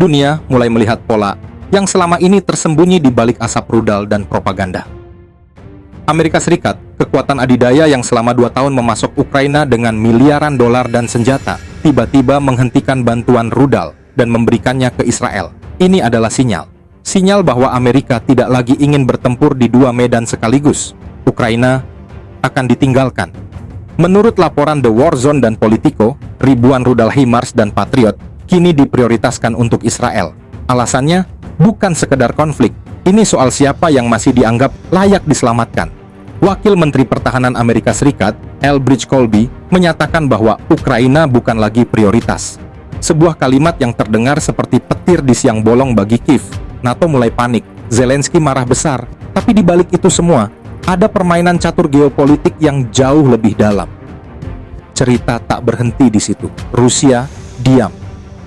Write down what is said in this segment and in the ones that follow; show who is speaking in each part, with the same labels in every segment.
Speaker 1: dunia mulai melihat pola yang selama ini tersembunyi di balik asap rudal dan propaganda. Amerika Serikat, kekuatan adidaya yang selama 2 tahun memasok Ukraina dengan miliaran dolar dan senjata, tiba-tiba menghentikan bantuan rudal dan memberikannya ke Israel. Ini adalah sinyal bahwa Amerika tidak lagi ingin bertempur di 2 medan sekaligus. Ukraina akan ditinggalkan. Menurut laporan The War Zone dan Politico, ribuan rudal HIMARS dan Patriot kini diprioritaskan untuk Israel. Alasannya bukan sekedar konflik, ini soal siapa yang masih dianggap layak diselamatkan. Wakil Menteri Pertahanan Amerika Serikat, Elbridge Colby, menyatakan bahwa Ukraina bukan lagi prioritas. Sebuah kalimat yang terdengar seperti petir di siang bolong bagi Kiev. NATO mulai panik, Zelensky marah besar, tapi di balik itu semua, ada permainan catur geopolitik yang jauh lebih dalam. Cerita tak berhenti di situ. Rusia diam.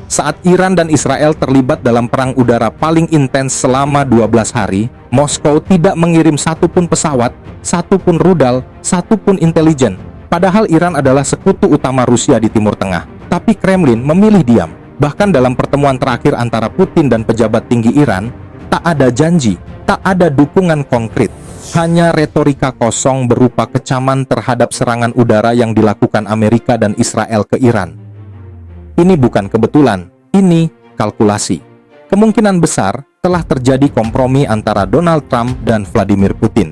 Speaker 1: Saat Iran dan Israel terlibat dalam perang udara paling intens selama 12 hari, Moskow tidak mengirim satupun pesawat, satupun rudal, satupun intelijen. Padahal Iran adalah sekutu utama Rusia di Timur Tengah. Tapi Kremlin memilih diam. Bahkan dalam pertemuan terakhir antara Putin dan pejabat tinggi Iran, tak ada janji, tak ada dukungan konkret. Hanya retorika kosong berupa kecaman terhadap serangan udara yang dilakukan Amerika dan Israel ke Iran. Ini bukan kebetulan, ini kalkulasi. Kemungkinan besar telah terjadi kompromi antara Donald Trump dan Vladimir Putin.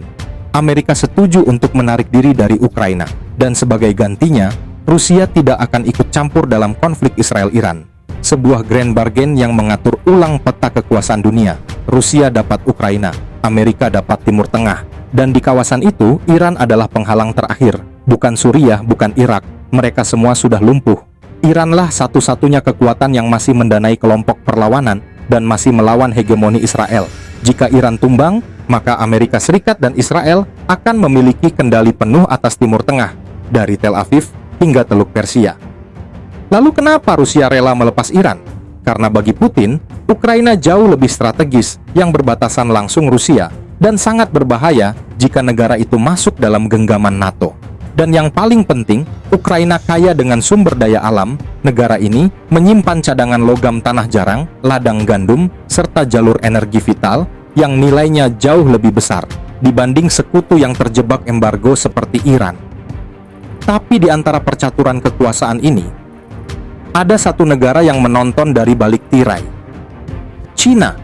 Speaker 1: Amerika setuju untuk menarik diri dari Ukraina, dan sebagai gantinya, Rusia tidak akan ikut campur dalam konflik Israel-Iran. Sebuah grand bargain yang mengatur ulang peta kekuasaan dunia. Rusia dapat Ukraina, Amerika dapat Timur Tengah. Dan di kawasan itu, Iran adalah penghalang terakhir. Bukan Suriah, bukan Irak. Mereka semua sudah lumpuh. Iranlah satu-satunya kekuatan yang masih mendanai kelompok perlawanan dan masih melawan hegemoni Israel. Jika Iran tumbang, maka Amerika Serikat dan Israel akan memiliki kendali penuh atas Timur Tengah, dari Tel Aviv hingga Teluk Persia. Lalu kenapa Rusia rela melepas Iran? Karena bagi Putin, Ukraina jauh lebih strategis yang berbatasan langsung Rusia dan sangat berbahaya jika negara itu masuk dalam genggaman NATO. Dan yang paling penting, Ukraina kaya dengan sumber daya alam. Negara ini menyimpan cadangan logam tanah jarang, ladang gandum, serta jalur energi vital yang nilainya jauh lebih besar dibanding sekutu yang terjebak embargo seperti Iran. Tapi di antara percaturan kekuasaan ini, ada satu negara yang menonton dari balik tirai. Cina.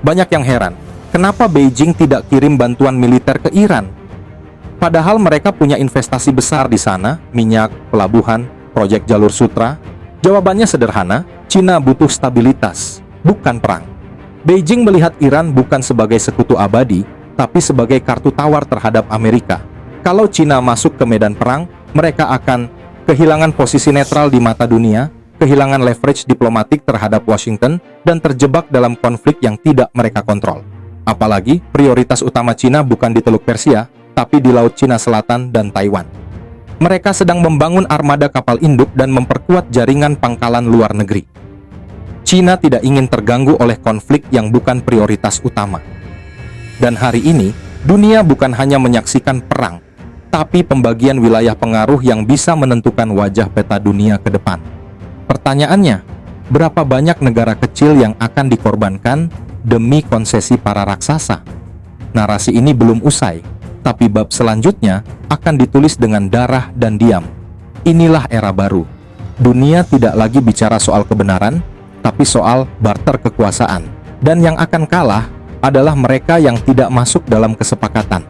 Speaker 1: Banyak yang heran, kenapa Beijing tidak kirim bantuan militer ke Iran? Padahal mereka punya investasi besar di sana, minyak, pelabuhan, proyek jalur sutra. Jawabannya sederhana, Cina butuh stabilitas, bukan perang. Beijing melihat Iran bukan sebagai sekutu abadi, tapi sebagai kartu tawar terhadap Amerika. Kalau Cina masuk ke medan perang, mereka akan kehilangan posisi netral di mata dunia, kehilangan leverage diplomatik terhadap Washington, dan terjebak dalam konflik yang tidak mereka kontrol. Apalagi, prioritas utama Cina bukan di Teluk Persia, tapi di Laut Cina Selatan dan Taiwan. Mereka sedang membangun armada kapal induk dan memperkuat jaringan pangkalan luar negeri. Cina tidak ingin terganggu oleh konflik yang bukan prioritas utama. Dan hari ini, dunia bukan hanya menyaksikan perang, tapi pembagian wilayah pengaruh yang bisa menentukan wajah peta dunia ke depan. Pertanyaannya, berapa banyak negara kecil yang akan dikorbankan demi konsesi para raksasa? Narasi ini belum usai, tapi bab selanjutnya akan ditulis dengan darah dan diam. Inilah era baru. Dunia tidak lagi bicara soal kebenaran, tapi soal barter kekuasaan. Dan yang akan kalah adalah mereka yang tidak masuk dalam kesepakatan.